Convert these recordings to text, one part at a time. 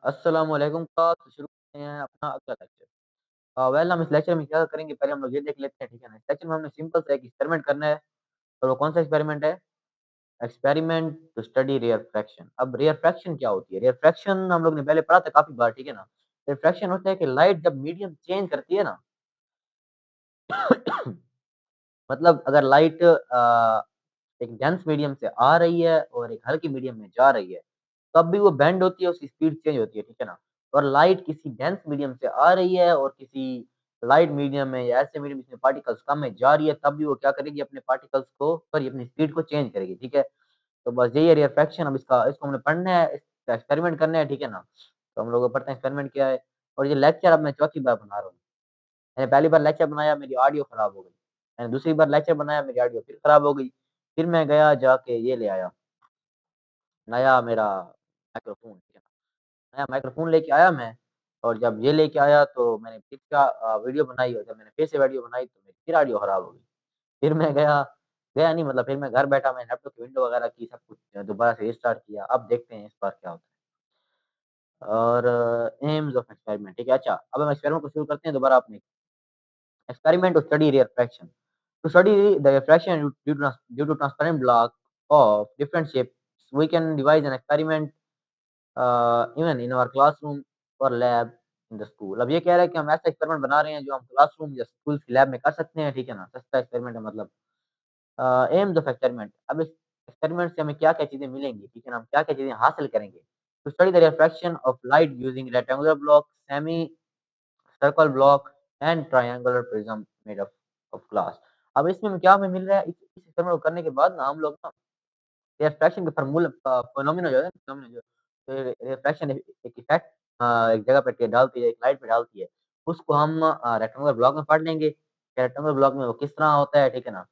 अस्सलाम वालेकुम क्लास शुरू करते हैं अपना अगला लेक्चर। वेल हम इस लेक्चर में क्या करेंगे पहले हम लोग ये देख लेते हैं, ठीक है ना? इस लेक्चर में हमने सिंपल सा एक एक्सपेरिमेंट करना है और वो कौन सा एक्सपेरिमेंट है? Experiment to study refraction. अब रेयर फ्रैक्शन क्या होती है? रेयर फ्रैक्शन हम लोग ने पहले पढ़ा था काफ़ी बार, ठीक है ना? रेयर फ्रैक्शन होता है कि लाइट जब मीडियम चेंज करती है ना मतलब अगर लाइट एक डेंस मीडियम से आ रही है और एक हल्की मीडियम में जा रही है, तब भी वो बेंड होती है, उसकी स्पीड चेंज होती है, ठीक है ना? और लाइट किसी डेंस मीडियम से आ रही है और किसी लाइट मीडियम में या ऐसे मीडियम जिसमें पार्टिकल्स कम है जा रही है, तब भी वो क्या करेगी अपने पार्टिकल्स को सॉरी अपनी स्पीड को चेंज करेगी, ठीक है? तो बस यही है रिफ्रैक्शन। अब इसको हमने पढ़ना है, इसका एक्सपेरिमेंट करना है, ठीक है ना? तो हम लोग पढ़ते हैं एक्सपेरिमेंट क्या है। और ये लेक्चर अब मैं चौथी बार बना रहा हूँ। मैंने पहली बार लेक्चर बनाया, मेरी ऑडियो खराब हो गई। मैंने दूसरी बार लेक्चर बनाया, मेरी ऑडियो फिर खराब हो गई। फिर मैं गया जाके ये ले आया, नया मेरा माइक्रोफ़ोन, ठीक है ना? नया माइक्रोफ़ोन लेके आया मैं और जब ये लेके आया तो मैंने फिर क्या वीडियो बनाई और जब मैंने फिर से वीडियो बनाई तो मेरी फिर ऑडियो खराब हो गई। फिर मैं गया नहीं मतलब फिर मैं घर बैठा, मैं लैपटॉप की विंडो वगैरह की, सब कुछ दोबारा से रिस्टार्ट किया। अब देखते हैं इस बार क्या होता है। और एम्स ऑफ एक्सपेरिमेंट, ठीक है? अच्छा, अब हम एक्सपेरिमेंट को शुरू करते हैं दोबारा अपने। Experiment to study refraction. To study the refraction due to transparent block of different shapes, we can devise an experiment even in our classroom or lab in the school. अब ये कह रहा है कि हम ऐसा एक्सपेरिमेंट बना रहे हैं जो हम क्लासरूम या स्कूल की लैब में कर सकते हैं, ठीक है ना? सस्ता एक्सपेरिमेंट है मतलब। एम्स ऑफ एक्सपेरिमेंट, अब इस एक्सपेरिमेंट से हमें क्या-क्या चीज़ें मिलेंगी, ठीक है ना? हम क्या-क्या चीज़ें हासिल करेंगे? To study the refraction of light using rectangular block, semi circle block and triangular prism made of of glass. अब इसमें क्या हमें मिल रहा है, इस एक्सपेरिमेंट को करने के बाद ना हम लोग ना रिफ्रैक्शन के फार्मूला फिनोमेना जो है फिनोमेना जो रिफ्रैक्शन एक इफेक्ट एक जगह पे डालती है, एक लाइट पे डालती है, उसको हम रेक्टेंगुलर ब्लॉक में पढ़ लेंगे कि रेक्टेंगुलर ब्लॉक में वो किस तरह होता है, ठीक है ना?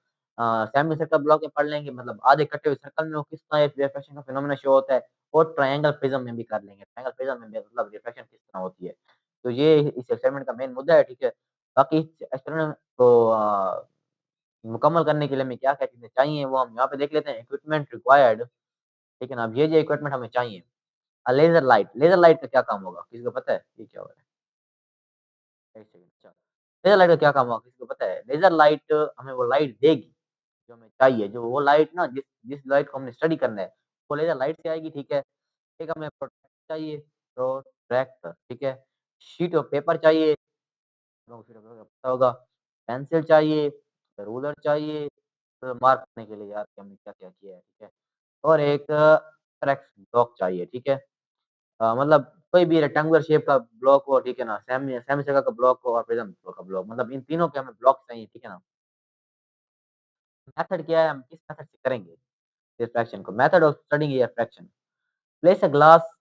सेमी सर्कल ब्लॉक में पढ़ लेंगे, मतलब आधे कटे हुए सर्कल में वो किस तरह रिफ्रैक्शन का फिनोमेना शो होता है और ट्रायंगल प्रिज्म में भी कर लेंगे। ट्रायंगल प्रिज्म में भी मतलब रिफ्रैक्शन किस तरह होती है। तो ये इस एक्सपेरिमेंट का मेन मुद्दा है, ठीक है? बाकी इस एक्सपेरिमेंट को मुकम्मल करने के लिए हमें क्या-क्या चीज़ें चाहिए वो हम यहाँ पे देख लेते हैं। इक्विपमेंट रिक्वायर्ड, ठीक है ना? अब ये जो इक्विपमेंट हमें चाहिए, लेज़र लाइट का क्या काम होगा? किसी को पता है? ये क्या हो रहा है? एक सेकंड, अच्छा। लेज़र लाइट का क्या काम होगा? किसी को पता है? लेज़र लाइट हमें वो लाइट देगी, जो हमें चाहिए, जो वो लाइट ना जिस जिस लाइट को हमने स्टडी करना है, वो लेज़र लाइट से आएगी, ठीक है? एक हमें प्रोट्रैक्टर चाहिए, प्रोट्रैक्टर, ठीक है? शीट ऑफ पेपर चाहिए, लोगों को शीट ऑफ पेपर पता होगा, पेंसिल चाहिए, रूलर चाहिए, मार्क करने के लिए यार कि हमने क्या-क्या किया है, ठीक है? और एक ट्रैक्स ब्लॉक चाहिए, ठीक है? मतलब कोई भी रेक्टेंगुलर शेप का ब्लॉक हो, ठीक है ना? सेमी सेमी सर्कल का ब्लॉक हो और प्रिज्म का ब्लॉक, मतलब इन तीनों के हमें ब्लॉक चाहिए, ठीक है ना? मेथड क्या है, हम किस मेथड से करेंगे रिफ्रैक्शन को? Method of studying refraction, place a glass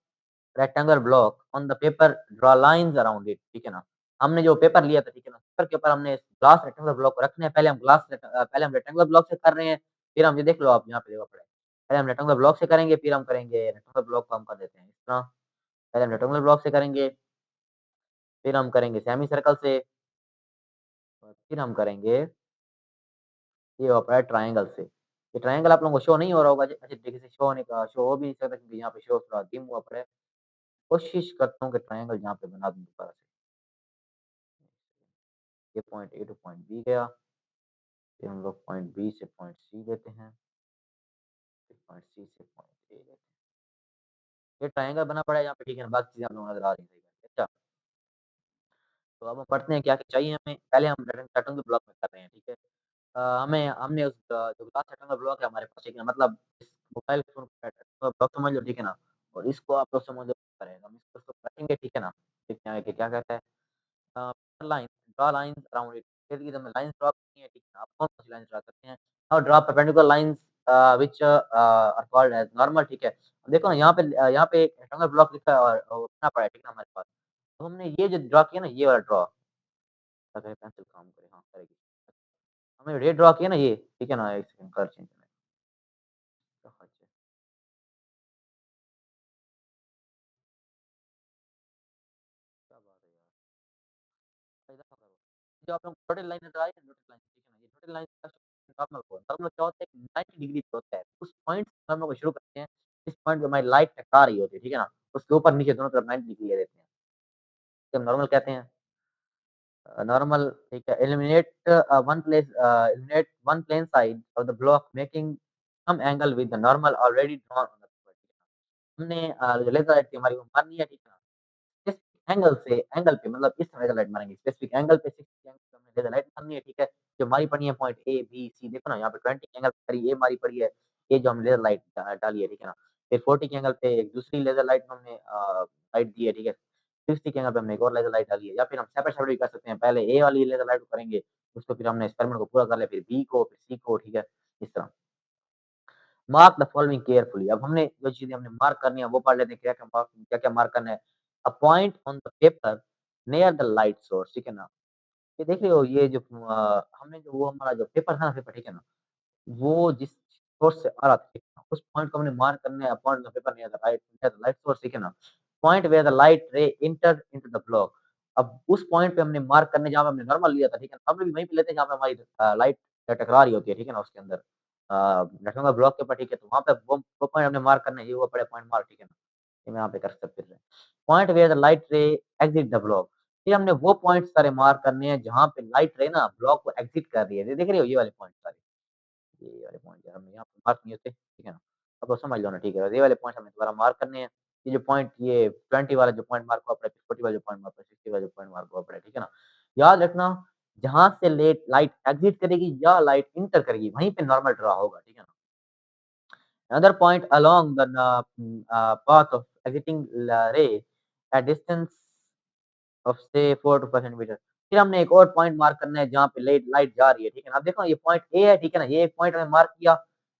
rectangular block on the paper, draw lines around it, ठीक है ना? हमने जो पेपर लिया था, ठीक है ना? पेपर के ऊपर हमने इस ग्लास रेक्टेंगुलर ब्लॉक को रखना है। पहले हम रेक्टेंगुलर ब्लॉक से कर रहे हैं, फिर हम ये देख लो आप यहाँ पे देखो पड़ा है। पहले हम रेक्टेंगुलर ब्लॉक से करेंगे, फिर हम करेंगे रेक्टेंगुलर ब्लॉक को हम कर देते हैं इस तरह। पहले हम रेक्टेंगुलर ब्लॉक से करेंगे, फिर हम करेंगे सेमी सर्कल से और फिर हम करेंगे ये हो पड़ा है ट्रायंगल से। ये ट्रायंगल आप लोगों को शो नहीं हो रहा होगा अच्छे तरीके से, शो हो भी नहीं सकता क्योंकि यहाँ पे शो थोड़ा डिम हुआ पड़ा है। कोशिश करता हूँ कि ट्रायंगल यहाँ पे बना दूँ दोबारा से। ये point A to point B गया, फिर हम लोग पॉइंट बी से पॉइंट सी लेते हैं, फिर पॉइंट सी से पॉइंट ए लेते हैं। ये ट्रायंगल बना पड़ा है यहाँ पे, ठीक है ना? बाकी चीज़ें आप लोगों को नज़र आ रही हैं सही करके। अच्छा, तो अब हम पढ़ते हैं क्या-क्या चाहिए हमें। पहले हम रेक्टेंगल ब्लॉक में कर रहे हैं, ठीक है? हमें हमने उस जो ग्लास रेक्टेंगल ब्लॉक है हमारे पास, ठीक है ना? मतलब इस मोबाइल फ़ोन का ब्लॉक समझ लो, ठीक है ना? और इसको आप लोग समझ लो करेंगे, हम इसको करेंगे, ठीक है ना? देखते हैं कि क्या कहता है। Uh, line draw lines around it, basically हमें लाइन्स ड्रा करनी है, ठीक है ना? आप कौन-सी लाइन्स ड्रा करते हैं? Now draw perpendicular lines which are called as normal, ठीक है? देखो ना यहाँ पे एक रेक्टेंगल ब्लॉक लिखा है और बना पड़ा है, ठीक है ना हमारे पास। तो हमने ये जो ड्रा किया ना, ये वाला ड्रा, अगर पेंसिल काम करे, हाँ करेगी। हमने ये ड्रा किया ना ये, ठीक है ना? एक सेकंड कलर चेंज करना है। क्या बात है यार! भाई दफ़ा करो। जो आप लोग डॉटेड लाइन नज़र आ रही है ना, डॉटेड लाइन, ठीक है ना? ये डॉटेड लाइन का नॉर्मल को नॉर्मल क्या होता है, 90 डिग्री पे होता है। उस पॉइंट से हम लोग शुरू करते हैं, जिस पॉइंट पे हमारी लाइट टकरा रही होती है, ठीक है ना? उसके ऊपर-नीचे दोनों तरफ 90 डिग्री ले लेते हैं। इसे हम नॉर्मल कहते हैं। नॉर्मल ठीक है, eliminate one plane side of the block making some angle with the normal already drawn on the paper. हमने जो लेज़र लाइट थी हमारी वो मारनी है, ठीक है ना? किस एंगल पे मतलब इस तरह का लाइट मारेंगे, स्पेसिफिक एंगल पे 60 एंगल पे हमने लेज़र लाइट मारनी है, ठीक है? जो हमारी पड़ी है पॉइंट ए, बी, सी देखो ना यहाँ पे 20 के एंगल पे हमारी ए मारी पड़ी है, ये जो हमने लेज़र लाइट डाली है, ठीक है ना? फिर 40 के एंगल पे एक दूसरी लेज़र लाइट में हमने लाइट दी है, ठीक है? 60 के एंगल पे हमने एक और लेज़र लाइट डाली है या फिर हम सेपरेट-सेपरेट भी कर सकते हैं, पहले ए वाली लेज़र लाइट को करेंगे, उसको फिर हमने एक्सपेरिमेंट को पूरा कर लिया, फिर बी को, फिर सी को, ठीक है? इस तरह। मार्क द फॉलोइंग केयरफुली अब हमने जो चीज़ें हमने मार्क करनी है वो पढ़ लेते हैं क्या-क्या मार्क करना है। A point on the paper near the light source ठीक है ना? ये देख रहे हो ये जो हमने जो वो हमारा जो पेपर था ना पेपर ठीक है ना? वो जिस सोर्स से आ रहा था, ठीक है ना? उस पॉइंट को हमने मार्क करना है point on the paper near the light source ठीक है ना? Point where the light ray entered into the block अब उस पॉइंट पे हमने मार्क करने जहाँ पे हमने नॉर्मल लिया था, ठीक है ना? हमने भी वहीं पे लेते हैं जहाँ पे हमारी लाइट टकरा रही होती है, ठीक है ना? उसके अंदर रेक्टेंगुलर ब्लॉक के ऊपर ठीक है, तो वहाँ पे वो पॉइंट हमने मार्क करना है, ये हुआ पड़े पॉइंट मार्क ठीक है ना? ये मैं यहाँ पे कर्सर फिर रहे हैं। Point where the light ray exit the block फिर हमने वो पॉइंट सारे मार्क करने हैं जहाँ पे लाइट रे ना ब्लॉक को एक्सिट कर रही है। ये देख रहे हो ये वाले पॉइंट सारे? ये वाले पॉइंट यार हमने यहाँ पे मार्क नहीं होते, ठीक है ना? अब वो समझ लो ना, ठीक है? ये वाले पॉइंट हमें दोबारा मार्क करने हैं। ये जो पॉइंट ये 20 वाला जो पॉइंट मार्क हुआ पड़ा है, 40 वाला जो पॉइंट मार्क हुआ है, 60 वाला जो पॉइंट मार्क हुआ पड़ा है, ठीक है ना? याद रखना जहाँ से लेट लाइट एक्सिट करेगी या लाइट इंटर करेगी, वहीं पे नॉर्मल ड्रा होगा, ठीक है ना? Another point along the path of exiting ray at distance of say 4 to 5 centimetre. फिर हमने एक और पॉइंट मार्क करना है जहाँ पे लाइट लाइट जा रही है, ठीक है ना? अब देखो ये पॉइंट ए है, ठीक है ना? ये एक पॉइंट हमने मार्क किया,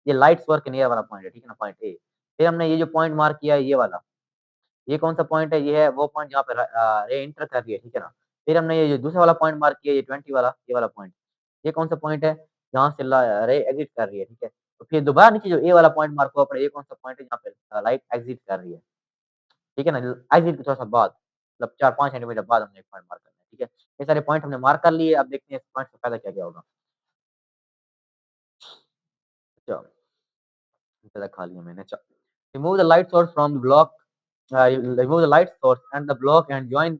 ये लाइट सोर्स के नियर वाला पॉइंट है, ठीक है ना? Point A. फिर हमने ये जो पॉइंट मार्क किया है ये वाला, ये कौन-सा पॉइंट है? ये है वो पॉइंट जहाँ पे रे एंटर कर रही है, ठीक है ना? फिर हमने ये जो दूसरा वाला पॉइंट मार्क किया, ये 20 वाला, ये वाला पॉइंट। ये कौन-सा पॉइंट है? जहाँ से रे एग्ज़िट कर रही है, ठीक है? तो फिर दोबारा नीचे जो ए वाला पॉइंट मार्क हुआ पड़ा है, ये कौन-सा पॉइंट है जहाँ पे लाइट एग्ज़िट कर रही है, ठीक है ना? एग्ज़िट के थोड़ा-सा बाद, मतलब 4-5 सेंटीमीटर बाद हमने एक पॉइंट मार्क करना है, ठीक है? ये सारे पॉइंट हमने मार्क कर लिए, अब देखते हैं इस पॉइंट से फ़ायदा क्या-क्या होगा। अच्छा, ज़्यादा खा लिया मैंने, अच्छा। Remove the light source from the block remove the light source and the block and join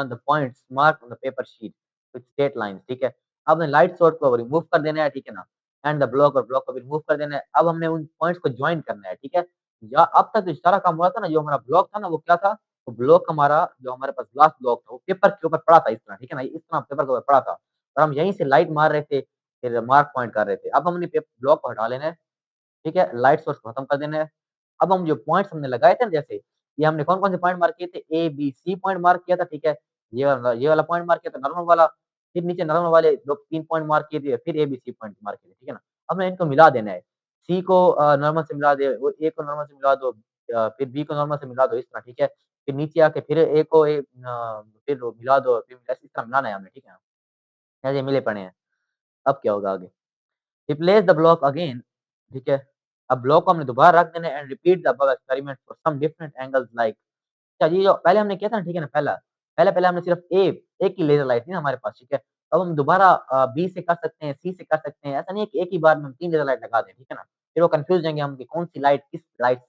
the points marked on the paper sheet with straight lines ठीक है। अब हमने लाइट सोर्स को रिमूव कर देना है, ठीक है ना? एंड द ब्लॉक और ब्लॉक को भी रिमूव कर देना है। अब हमने उन पॉइंट्स को जॉइन करना है, ठीक है? या अब तक जो सारा काम हुआ था ना, जो हमारा ब्लॉक था ना, वो क्या था? वो ब्लॉक हमारा जो हमारे पास ग्लास ब्लॉक था, वो पेपर के ऊपर पड़ा था इस तरह, ठीक है ना? इस तरह पेपर के ऊपर पड़ा था और हम यहीं से लाइट मार रहे थे, फिर मार्क पॉइंट कर रहे थे। अब हमने ब्लॉक को हटा लेना है, ठीक है? लाइट सोर्स को खत्म कर देना है। अब हम जो पॉइंट्स हमने लगाए थे ना जैसे, ये हमने कौन-कौन से पॉइंट मार्क किए थे? ए, बी, सी पॉइंट मार्क किया था, ठीक है? ये वाला पॉइंट मार्क किया था नॉर्मल वाला, फिर नीचे नॉर्मल वाले 2-3 पॉइंट मार्क किए थे, फिर ए, बी, सी पॉइंट मार्क किए थे, ठीक है ना? अब हमें इनको मिला देना है। सी को नॉर्मल से मिला दे, वो ए को नॉर्मल से मिला दो फिर बी को नॉर्मल से मिला दो, इस तरह, ठीक है? फिर नीचे आके फिर ए को फिर वो मिला दो, फिर इस तरह मिलाना है हमें, ठीक है? ऐसे मिले पड़े हैं। अब क्या होगा आगे? रिप्लेस द ब्लॉक अगेन ठीक है? अब ब्लॉक को हमने दोबारा रख देना है and repeat the above experiment for some different angles like अच्छा ये जो पहले हमने किया था ना ठीक है ना पहले हमने सिर्फ एक ही लेज़र लाइट थी ना हमारे पास ठीक है? अब हम दोबारा बी से कर सकते हैं, सी से कर सकते हैं, ऐसा नहीं है कि एक ही बार में हम 3 लेज़र लाइट लगा दें, ठीक है ना? फिर वो कन्फ्यूज़ हो जाएँगे हम कि कौन-सी लाइट से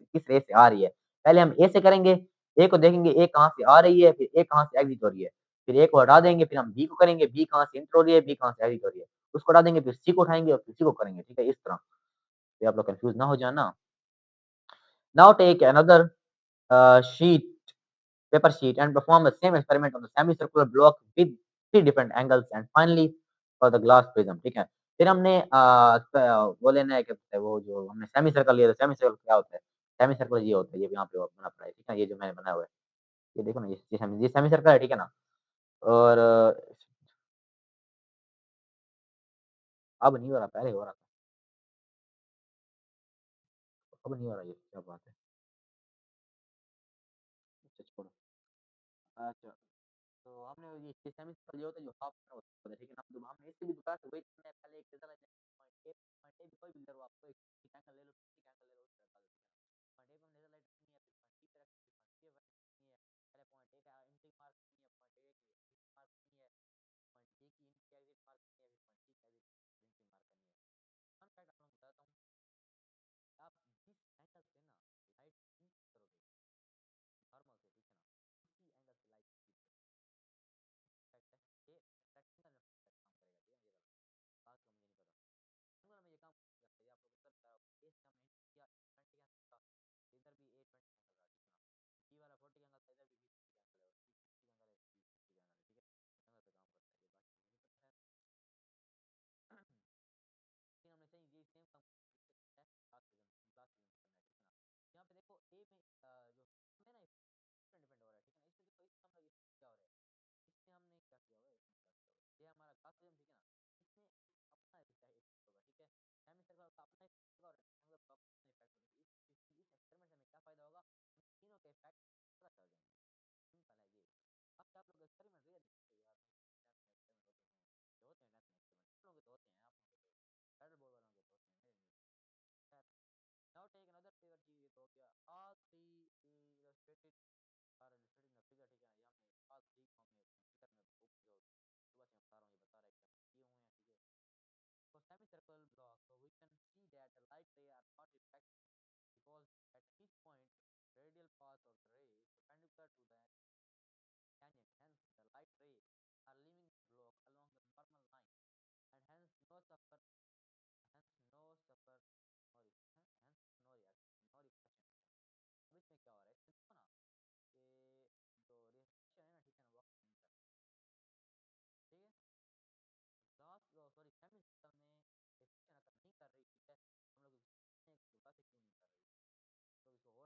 किस रे से आ रही है। पहले हम ए से करेंगे, ए को देखेंगे ए कहाँ से आ रही है, फिर ए कहाँ से एग्ज़िट हो रही है। फिर ए को हटा देंगे, फिर हम बी को करेंगे, बी कहाँ से एंटर हो रही है, बी कहाँ से एग्ज़िट हो रही है। उसको हटा देंगे, फिर सी को उठाएँगे और फिर सी को करेंगे, ठीक है? इस तरह। ये आप लोग कन्फ्यूज़ ना हो जाना। Now take another sheet paper sheet and perform the same experiment on the semicircular block with 3 different angles and finally for the glass prism ठीक है। फिर हमने वो लेना है क्या बोलते हैं वो जो हमने सेमी सर्कल लिया था, सेमी सर्कल क्या होता है? सेमी सर्कल ये होता है, ये यहाँ पे बना पड़ा है, ठीक है? ये जो मैंने बनाया हुआ है, ये देखो ना ये सेमी सर्कल है, ठीक है ना? और अब नहीं हो रहा, पहले हो रहा था, अब नहीं हो रहा ये, क्या बात है? अच्छा छोड़ो। अच्छा, तो हमने ये सेमी सर्कल ये होता है जो हाफ होता है, ठीक है ना? तो हमने इससे भी दोबारा से वही करना है, पहले एक जैसा पॉइंट ए भी कोई भी लो आप कोई ठीक एंगल ले लो, ठीक एंगल ले लो उस तरह का पॉइंट ए पे हम लेज़र लाइट रखनी है, फिर पॉइंट बी पे रखनी है, फिर पॉइंट सी पे रखनी है। पहले पॉइंट ए का एंट्री मार्क करनी है, पॉइंट ए की एग्जिट मार्क करनी है, पॉइंट बी की एग्जिट मार्क करनी है, फिर पॉइंट सी की एंट्री मार्क करनी है। फन फैक्ट आपको बताता हूँ, आप जिस एंगल से ना लाइट इन करोगे ए में जो हमें ना डिपेंड हो रहा है, ठीक है ना? इसमें देखो इसमें हम लोग इसमें क्या हो रहा है, इसमें हमने क्या किया हुआ है, इसमें क्या किया हुआ है, ये हमारा क्लास थ्योरम, ठीक है ना? इसमें अपना इफेक्ट होगा, ठीक है? सेमी सर्कल का अपना इफेक्ट होगा और रेक्टेंगुलर का अपना इफेक्ट होगा। तो इस एक्सपेरिमेंट से हमें क्या फायदा होगा, हम तीनों के इफेक्ट पता चल जाएंगे। सिंपल है ये। बाकी आप लोग एक्सपेरिमेंट रियल यार, टेंथ में एक्सपेरिमेंट होते हैं, जो होते हैं टेंथ में एक्सपेरिमेंट, आप लोगों के तो होते हैं, आप लोगों के तो पैडल बोर्ड वालों के तो होते हैं, मेरे नहीं होते। खैर, नाउ टेक अनदर फिगर, ठीक है? तो हो गया all three illustrated are illustrated in the figure, ठीक है ना? ये हमने ऑल थ्री को हमने फिगर में ऊपर जो सुबह से मैं बता रहा हूँ ये बता रहा है कि हमने किए हुए हैं, ठीक है? For semicircle block, so we can see that the light ray are not reflected because at each point radial path of the ray is perpendicular to the tangent. Hence, the light ray are leaving the block along the normal line, and hence no suffer, hence no reaction, no reflection. अब इसमें क्या हो रहा है, इसमें देखो ना कि जो रिफ्लेक्शन है ना, ठीक है ना, वो नहीं कर, ठीक है? ग्लास सॉरी सेमी सर्कल में रिफ्लेक्शन अगर नहीं कर रही, ठीक है, हम लोग दोबारा से क्यों नहीं कर रही, तो इसको और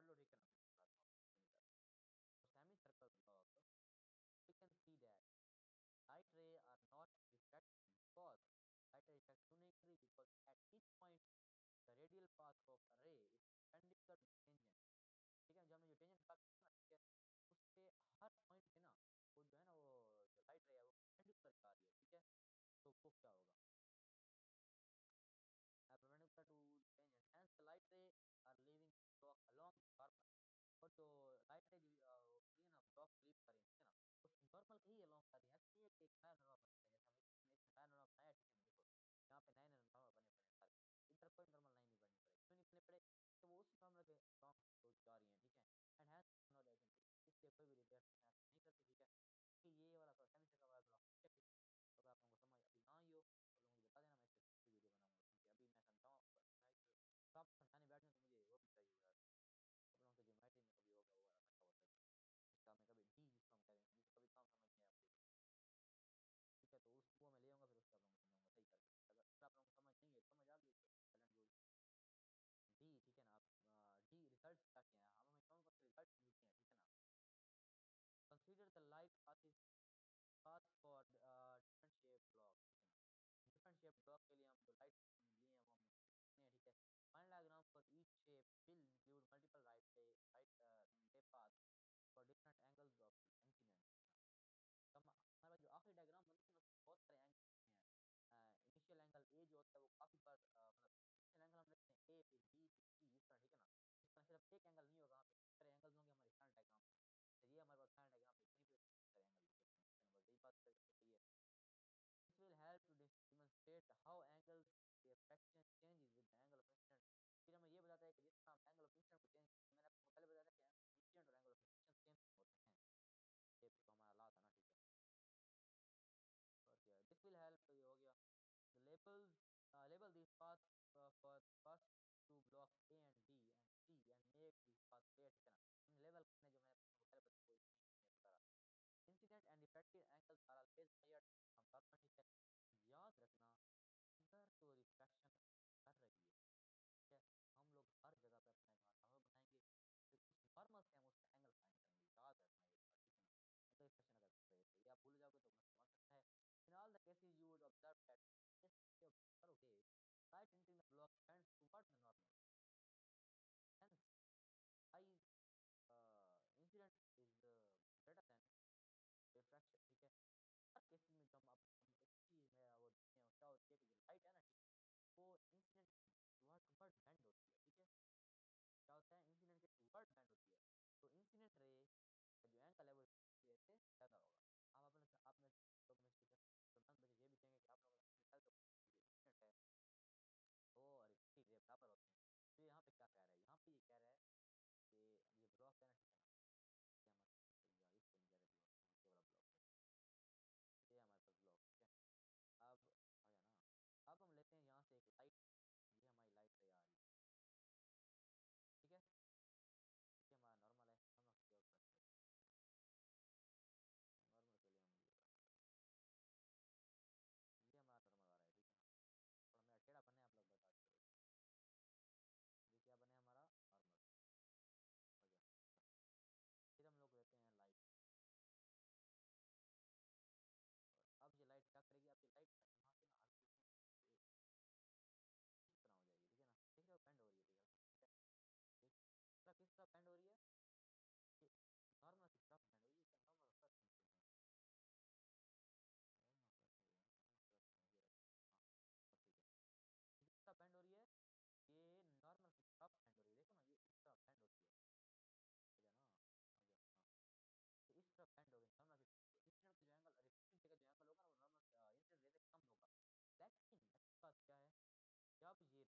से पढ़ लो, ठीक है ना? फिर बताता हूँ क्यों नहीं कर रही। तो semi circle block, we can see that light ray are not reflecting because light ray reflect क्यों नहीं कर रही, because at each point the radial path of a ray is perpendicular to tangent, ठीक है? जब हमने जो टेंजेंट निकाला ना, ठीक है, उससे हर पॉइंट पे ना वो जो है ना, वो जो लाइट रे है वो परपेंडिकुलर जा रही है, ठीक है? तो वो क्या होगा, perpendicular to tangent, hence the light ray are leaving block along normal, और जो लाइट रे वो कर रही है ना, ब्लॉक लीव कर रही है, ठीक है ना, वो नॉर्मल के ही अलोंग कर रही है, ऐसा नहीं है कि एक नया नॉर्मल बन रहा है, जैसे हम इसमें नया नॉर्मल बनाया, ठीक है ना? देखो यहाँ पे नए नए नॉर्मल बने पड़े हैं सारे, इधर कोई नॉर्मल नहीं बननी पड़े, क्यों नहीं बने पड़े, तो वो उसी नॉर्मल के अलोंग तो जा रही है, ठीक है? एंड हैज नो रिएक्शन, इसलिए कोई भी रिएक्शन नहीं करती, ठीक है? कि ये वाला सेमी सर्कल वाला ब्लॉक, ठीक है? तो अगर आप लोगों को समझ अभी ना ही हो तो लोगों मुझे बता देना, मैं इस पर वीडियो बनाऊंगा, क्योंकि अभी मैं समझाऊँ, मैं तो आप समझाने बैठ जाऊँ तो मुझे वो भी चाहिए होगा यार, आप लोगों के ज्योमेट्री में कभी होगा वो वाला रखा हुआ सर्कल, जिसका मैं कभी डी जिसको हम कह रहे हैं, जिसको कभी काम समझ नहीं आया मुझे, ठीक है? तो उस वो मैं ले आऊँगा, फिर उससे आप लोगों को समझाऊँगा सही करके। अगर आप लोगों को समझ नहीं है, समझ आ गई तो वेल एंड गुड। डी, ठीक है ना? आप डी रिजल्ट क्या-क्या है? हमें कौन-कौन से रिजल्ट मिलते हैं, ठीक है ना? Consider the light path for different shape block, ठीक है ना? डिफरेंट शेप ब्लॉक के लिए हम जो लाइट लिए हैं वो हमने लिए हैं, ठीक है? Find diagram for each shape will include multiple ray path for different angles of incident. तो हमारा जो आखिरी डायग्राम बनता है ना, उसमें बहुत सारे एंगल हैं। इनिशियल एंगल ए जो होता है वो काफ़ी बार मतलब इनिशियल एंगल हम लेते हैं ए, फिर बी, फिर सी, इस तरह, ठीक है ना? इस तरह सिर्फ एक एंगल नहीं होगा, वहाँ पे सारे एंगल्स होंगे हमारे फाइनल डायग्राम में। तो ये हमारे पास फाइनल डायग्राम पे इतनी सारे एंगल लिखे हुए हैं, ठीक है ना? बस यही बात चाहिए। This will help to demonstrate how angles reflection changes with the angle of incident. फिर हमें ये बताता है कि जिस तरह हम एंगल ऑफ इंसिडेंट को चेंज, मैंने आपको पहले बताया था कि इंसिडेंट और एंगल ऑफ रिफ्लेक्शन सेम होते हैं। ये तो हमारा लॉ था ना, ठीक है? और क्या है? दिस विल हेल्प, ये हो गया। The label these paths for first two blocks A and B and C and make these paths clear, ठीक है ना? हमने लेबल करने जो मैंने आपको पहले बताया वो इसमें बता रहा। Incident and effective angles are always higher from normal, ठीक है? याद रखना, अगर तो रिफ्लेक्शन कर रही है, ठीक है? हम लोग हर जगह पे अपना एक नॉर्मल बनाएंगे, फिर उस नॉर्मल से हम उसका एंगल फाइंड करेंगे, याद रखना ये बात, ठीक है ना? अगर रिफ्लेक्शन अगर कर रही है तो ये आप भूल जाओगे तो मसला बन सकता है। In all the cases you would observe that करोगे light entering the block tends toward the normal. Hence, I incident is greater than refraction, ठीक है? हर केसेस में जब हम एक चीज में वो देखते हैं क्या होती है कि जो लाइट है ना, ठीक है, वो इंसिडेंट टुवर्ड टुवर्ड बेंड होती है, ठीक है? क्या होता है, इंसिडेंट के टुवर्ड बेंड होती है, तो इंसिडेंट रे का जो एंगल है वो रे से ज़्यादा होगा। हम अपने आपने लोग में से बच्चे ये भी कहेंगे कि आप लोगों का जो इंसिडेंट है वो रिफ्लेक्टेड रे बराबर होते हैं। तो यहाँ पे क्या कह रहा है, यहाँ पे ये कह रहा है कि अब ये ब्लॉक है ना, ठीक है ना? ये हमारे यार इसको नहीं कह रहे ब्लॉक, ये वाला ब्लॉक है, ये हमारे पास ब्लॉक, ठीक है? अब हो गया ना? अब हम लेते हैं यहाँ से एक लाइट, ये हमारी लाइट पे आ रही है, ठीक है? ये हमारा नॉर्मल है, नॉर्मल के ऊपर नॉर्मल के लिए हम ये हमारा नॉर्मल आ रहा है, ठीक है ना? थोड़ा मेरा टेढ़ा बने, आप लोग बता करो, ये क्या बने हमारा नॉर्मल।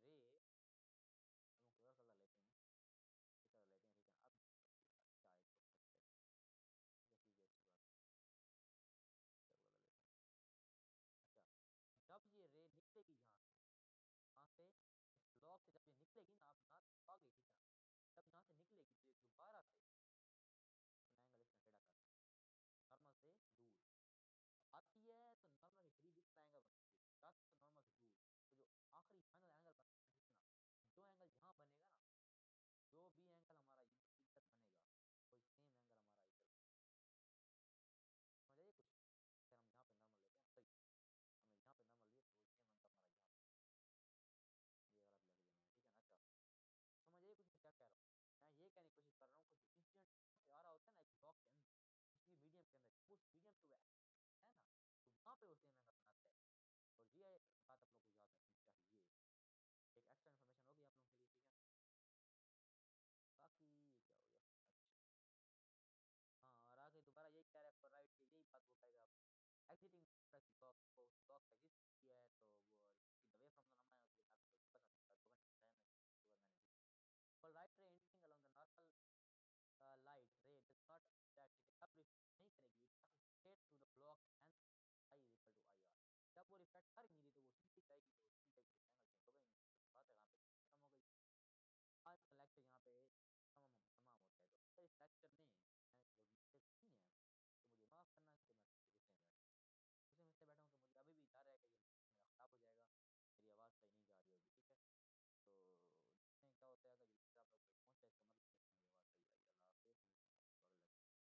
रे हम लोग कोई और कलर लेते हैं, ये कलर लेते हैं, ठीक है ना? अब अच्छा है तो अच्छा है, ठीक है, ठीक है, अच्छी बात है, कलर लेते हैं। अच्छा, जब ये रे निकलेगी जहाँ से, वहाँ से ब्लॉक से जब ये निकलेगी ना, आप यहाँ से आओगे, ठीक है ना? जब यहाँ से निकलेगी तो ये दोबारा से अपना एंगल इसमें टेढ़ा कर, नॉर्मल से दूर आती है तो नॉर्मल के करीब इतना एंगल बनती है, जाती है तो नॉर्मल से दूर। तो जो आखिरी फाइनल एंगल बनता है, ठीक है ना? जो एंगल यहाँ बनेगा ना, जो भी एंगल हमारा इधर बनेगा, कोई सेम एंगल हमारा इधर, समझ आइए कुछ? अगर हम यहाँ पे नॉर्मल लेते हैं, सही, हमने यहाँ पे नॉर्मल लिए तो वही सेम एंगल हमारा यहाँ पे, ये गलत लिख दिया मैंने, ठीक है ना? अच्छा, समझ आइए कुछ मैं क्या कह रहा हूँ? मैं ये कहने की कोशिश कर रहा हूँ कि जो इंसिडेंट से आ रहा होता है ना एक ब्लॉक के अंदर, किसी भी मीडियम के अंदर, उस मीडियम पे वो है ना, तो वहाँ पे वो सेम एंगल बनाता है। और ये बात आप लोग को याद रखनी चाहिए, एक एक्स्ट्रा इन्फॉर्मेशन होगी आप लोगों के लिए, ठीक है? बाकी ये क्या हो गया? अच्छा, हाँ, और आगे दोबारा यही कह रहा है फॉर राइट, यही बात वो कहेगा, एग्जिटिंग ब्लॉक को ब्लॉक एग्जिट किया है तो वो अवे फ्रॉम द नॉर्मल के साथ तो थोड़ा सा 2 घंटे टाइम है, सुबह मैंने दी। For light ray ending along the normal light ray does not that it अब रिफ्लेक्ट नहीं करेगी, it straight to the block and I is equal to I R. जब वो रिफ्लेक्ट कर ही नहीं रही तो वो सीधी जाएगी, तो वो सीधी जाएगी, तो एंगल चेंज होगा ही नहीं, तो बात है, वहाँ पे खत्म हो गई। आज का लेक्चर यहाँ पे तमाम होता है। तो अगर इस लेक्चर में मैंने जो मिस्टेक्स की हैं तो मुझे माफ़ करना कि मैं गुस्से में गुस्से में इसलिए बैठा हूँ कि मुझे अभी भी डर है कि ये मेरा ख़राब हो जाएगा, मेरी आवाज़ सही नहीं जा रही होगी, ठीक है? तो देखते हैं क्या होता है अगर